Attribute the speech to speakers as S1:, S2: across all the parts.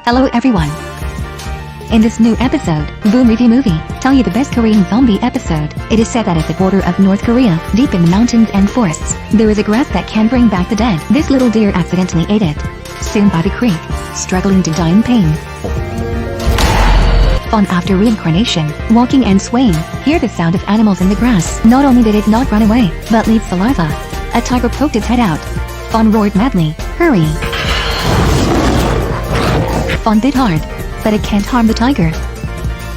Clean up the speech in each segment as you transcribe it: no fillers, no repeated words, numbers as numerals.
S1: Hello everyone. In this new episode, Boom Review Movie, tell you the best Korean zombie episode. It is said that at the border of North Korea, deep in the mountains and forests, there is a grass that can bring back the dead. This little deer accidentally ate it. Soon by the creek, struggling to die in pain. On after reincarnation, walking and swaying, hear the sound of animals in the grass. Not only did it not run away, but leave saliva. A tiger poked its head out. Fawn roared madly, "Hurry!" Fawn bit hard, but it can't harm the tiger.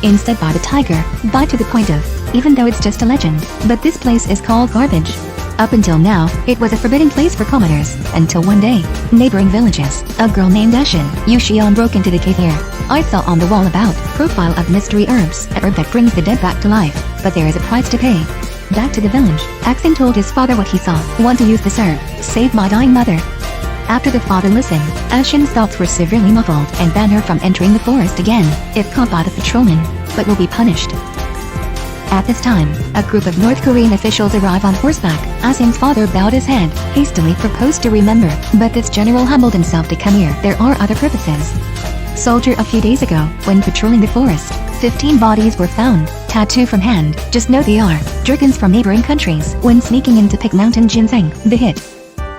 S1: Instead by the tiger, bite to the point of, even though it's just a legend, but this place is called garbage. Up until now, it was a forbidden place for commoners, until one day, neighboring villages, a girl named Ashin, Ashinjeon broke into the cave here. I saw on the wall about, profile of mystery herbs, a herb that brings the dead back to life, but there is a price to pay. Back to the village, Ashin told his father what he saw. Want to use this herb, save my dying mother. After the father listened, Ashin's thoughts were severely muffled and banned her from entering the forest again, if caught by the patrolman, but will be punished. At this time, a group of North Korean officials arrive on horseback. Ashin's father bowed his head, hastily proposed to remember, but this general humbled himself to come here. There are other purposes. Soldier, a few days ago, when patrolling the forest, 15 bodies were found, tattoo from hand, just know they are Jurgens from neighboring countries, when sneaking in to pick mountain ginseng, the hit.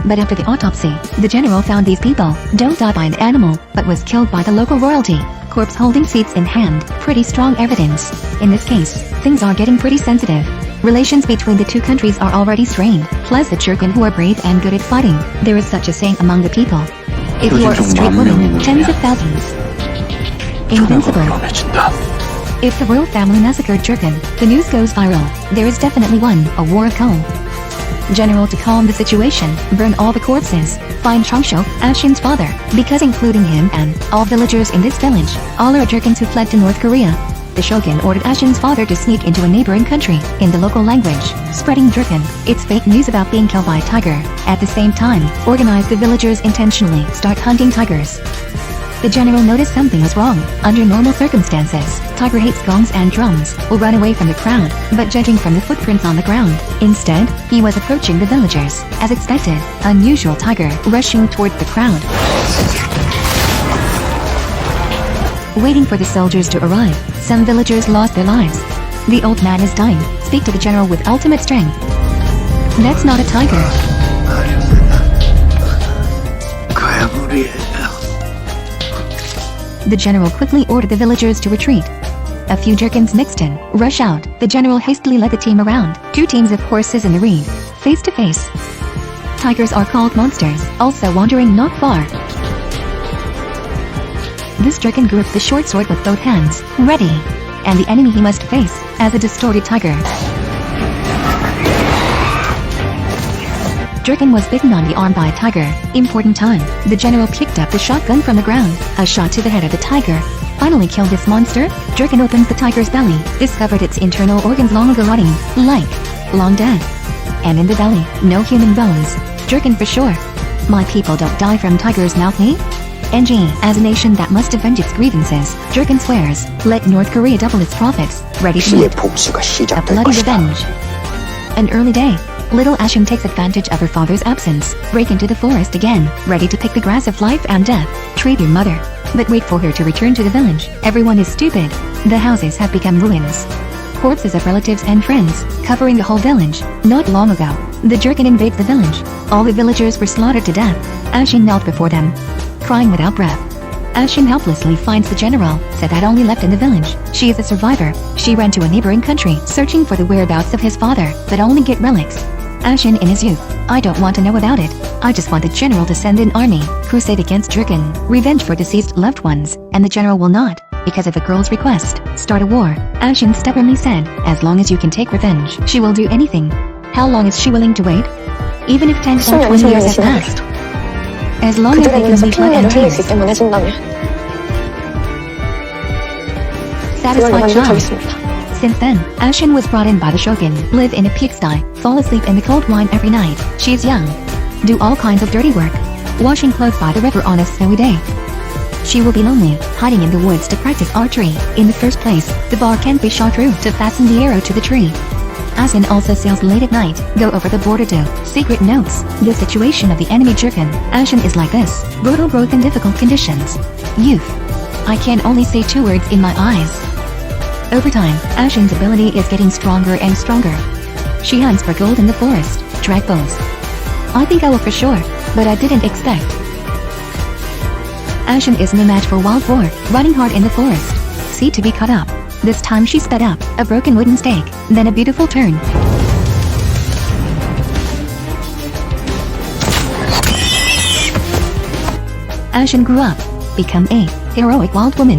S1: But after the autopsy, the general found these people don't die by an animal, but was killed by the local royalty. Corpse holding seats in hand, pretty strong evidence. In this case, things are getting pretty sensitive. Relations between the two countries are already strained, plus the Jurgen who are brave and good at fighting. There is such a saying among the people. If you are a street woman, tens of thousands. Invincible. If the royal family massacred Jurgen, the news goes viral. There is definitely a war of coal. General, to calm the situation, burn all the corpses, find Chongshok, Ashin's father, because including him and all villagers in this village, all are Jurgens who fled to North Korea. The shogun ordered Ashin's father to sneak into a neighboring country, in the local language, spreading Jurgen. It's fake news about being killed by a tiger. At the same time, organize the villagers intentionally start hunting tigers. The general noticed something was wrong. Under normal circumstances, tiger hates gongs and drums, will run away from the crowd, but judging from the footprints on the ground, instead, he was approaching the villagers. As expected, unusual tiger rushing toward the crowd. Waiting for the soldiers to arrive, some villagers lost their lives. The old man is dying. Speak to the general with ultimate strength. That's not a tiger. The general quickly ordered the villagers to retreat. A few Jurgens mixed in, rush out. The general hastily led the team around. 2 teams of horses in the reed, face to face. Tigers are called monsters, also wandering not far. This Jurgen gripped the short sword with both hands, ready. And the enemy he must face, as a distorted tiger. Jurgen was bitten on the arm by a tiger. Important time. The general picked up the shotgun from the ground. A shot to the head of the tiger finally killed this monster. Jurgen opens the tiger's belly, discovered its internal organs long ago rotting, like long dead. And in the belly, no human bones. Jurgen for sure. My people don't die from tiger's mouth, eh? NG, as a nation that must avenge its grievances, Jurgen swears, let North Korea double its profits, ready to meet a bloody revenge. An early day. Little Ashin takes advantage of her father's absence, break into the forest again, ready to pick the grass of life and death, treat your mother. But wait for her to return to the village. Everyone is stupid. The houses have become ruins. Corpses of relatives and friends, covering the whole village. Not long ago, the Jurgen invades the village. All the villagers were slaughtered to death. Ashin knelt before them, crying without breath. Ashin helplessly finds the general, said that only left in the village. She is a survivor. She ran to a neighboring country, searching for the whereabouts of his father, but only get relics. Ashin in his youth. I don't want to know about it. I just want the general to send an army, crusade against Jurgen, revenge for deceased loved ones, and the general will not, because of a girl's request, start a war. Ashin stubbornly said, as long as you can take revenge, she will do anything. How long is she willing to wait? Even if 10 or 20 years have passed. As long as they can leave blood and tears. Satisfied child. Since then, Ashin was brought in by the shogun, live in a pigsty, fall asleep in the cold wine every night. She's young. Do all kinds of dirty work. Washing clothes by the river on a snowy day. She will be lonely, hiding in the woods to practice archery. In the first place, the bar can't be shot through to fasten the arrow to the tree. Ashin also sails late at night, go over the border to secret notes. The situation of the enemy Jurgen, Ashin is like this, brutal growth in difficult conditions. Youth. I can only say 2 words in my eyes. Over time, Ashin's ability is getting stronger and stronger. She hunts for gold in the forest, drag bows. I think I will for sure, but I didn't expect. Ashin is no match for wild boar, running hard in the forest. See to be caught up. This time she sped up, a broken wooden stake, then a beautiful turn. Ashin grew up, become a heroic wild woman.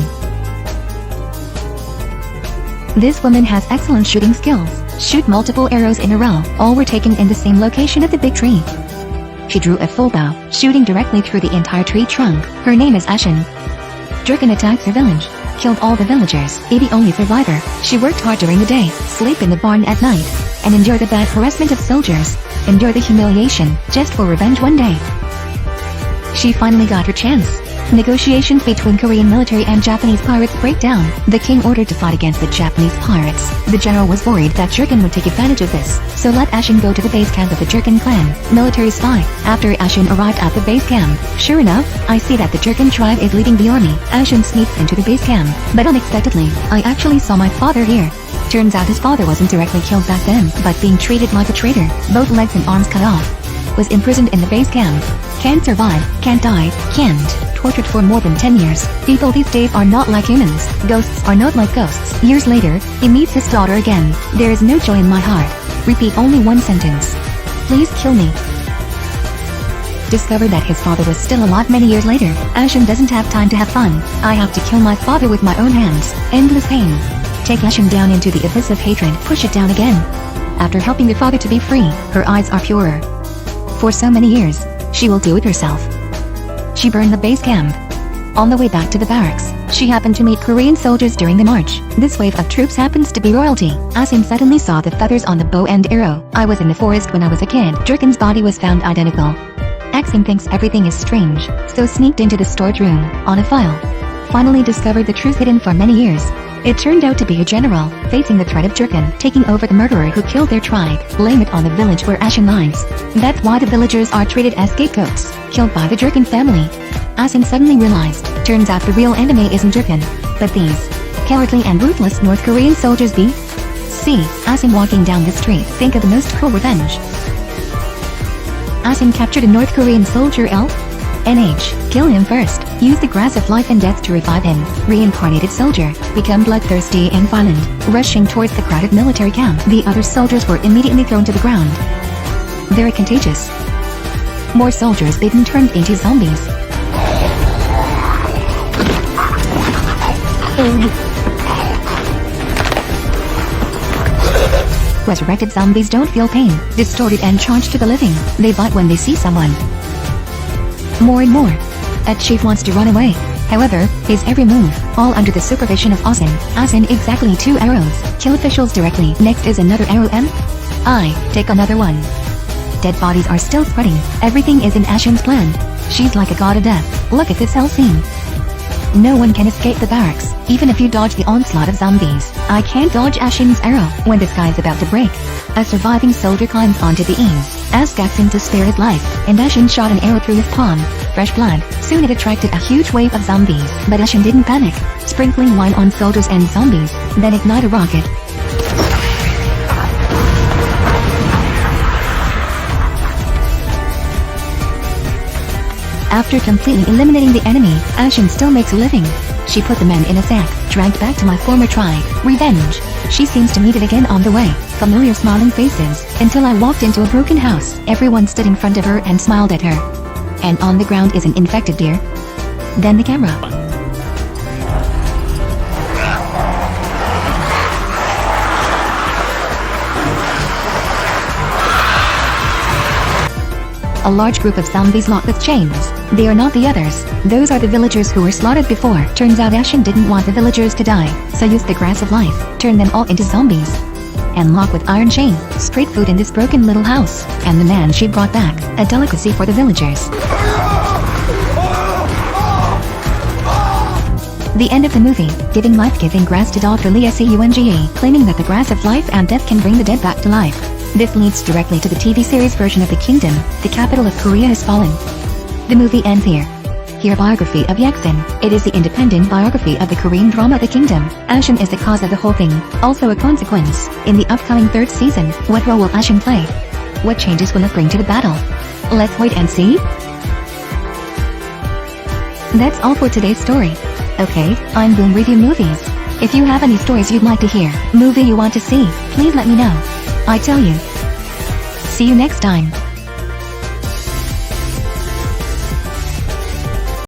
S1: This woman has excellent shooting skills, shoot multiple arrows in a row, all were taken in the same location of the big tree. She drew a full bow, shooting directly through the entire tree trunk. Her name is Ashin. Draken attacked her village, killed all the villagers, be the only survivor. She worked hard during the day, sleep in the barn at night, and endure the bad harassment of soldiers, endure the humiliation, just for revenge one day. She finally got her chance. Negotiations between Korean military and Japanese pirates break down. The king ordered to fight against the Japanese pirates. The general was worried that Jurgen would take advantage of this, so let Ashin go to the base camp of the Jurgen clan. Military spy. After Ashin arrived at the base camp, sure enough, I see that the Jurgen tribe is leading the army. Ashin sneaks into the base camp, but unexpectedly, I actually saw my father here. Turns out his father wasn't directly killed back then, but being treated like a traitor, both legs and arms cut off. Was imprisoned in the base camp. Can't survive, can't die, can't. Tortured for more than 10 years. People these days are not like humans. Ghosts are not like ghosts. Years later, he meets his daughter again. There is no joy in my heart. Repeat only one sentence. Please kill me. Discovered that his father was still alive many years later. Ashin doesn't have time to have fun. I have to kill my father with my own hands. Endless pain. Take Ashin down into the abyss of hatred. Push it down again. After helping the father to be free, her eyes are purer. For so many years, she will do it herself. She burned the base camp. On the way back to the barracks, she happened to meet Korean soldiers during the march. This wave of troops happens to be royalty. Ashin suddenly saw the feathers on the bow and arrow. I was in the forest when I was a kid. Jurgen's body was found identical. Ashin thinks everything is strange, so sneaked into the storage room, on a file. Finally discovered the truth hidden for many years. It turned out to be a general, facing the threat of Jurgen, taking over the murderer who killed their tribe. Blame it on the village where Ashin lives. That's why the villagers are treated as scapegoats, killed by the Jurgen family. Ashin suddenly realized, turns out the real enemy isn't Jurgen, but these cowardly and ruthless North Korean soldiers be. See, Ashin walking down the street, think of the most cruel revenge. Ashin captured a North Korean soldier NH, kill him first, use the grass of life and death to revive him. Reincarnated soldier, become bloodthirsty and violent, rushing towards the crowded military camp. The other soldiers were immediately thrown to the ground. Very contagious. More soldiers bitten turned into zombies. Resurrected zombies don't feel pain, distorted and charged to the living. They bite when they see someone. More and more. A chief wants to run away. However, his every move, all under the supervision of Ashin. Ashin exactly 2 arrows. Kill officials directly. Next is another arrow I take another one. Dead bodies are still spreading. Everything is in Ashin's plan. She's like a god of death. Look at this hell scene. No one can escape the barracks, even if you dodge the onslaught of zombies. I can't dodge Ashin's arrow. When the sky is about to break, a surviving soldier climbs onto the eaves, asks Ashin to spare his life, and Ashin shot an arrow through his palm. Fresh blood. Soon it attracted a huge wave of zombies, but Ashin didn't panic, sprinkling wine on soldiers and zombies, then ignite a rocket. After completely eliminating the enemy, Ashin still makes a living. She put the men in a sack, dragged back to my former tribe. Revenge. She seems to meet it again on the way. Familiar smiling faces, until I walked into a broken house. Everyone stood in front of her and smiled at her. And on the ground is an infected deer. Then the camera. A large group of zombies locked with chains. They are not the others. Those are the villagers who were slaughtered before. Turns out Ashin didn't want the villagers to die, so used the grass of life, turned them all into zombies. And locked with iron chain. Straight food in this broken little house. And the man she brought back, a delicacy for the villagers. The end of the movie, giving life-giving grass to Dr. Lee Seung-Hoon, claiming that the grass of life and death can bring the dead back to life. This leads directly to the TV series version of The Kingdom, the capital of Korea has fallen. The movie ends here. Here biography of Yexin. It is the independent biography of the Korean drama The Kingdom. Ashin is the cause of the whole thing, also a consequence. In the upcoming 3rd season, what role will Ashin play? What changes will it bring to the battle? Let's wait and see. That's all for today's story. Okay, I'm Boom Review Movies. If you have any stories you'd like to hear, movie you want to see, please let me know. I tell you. See you next time.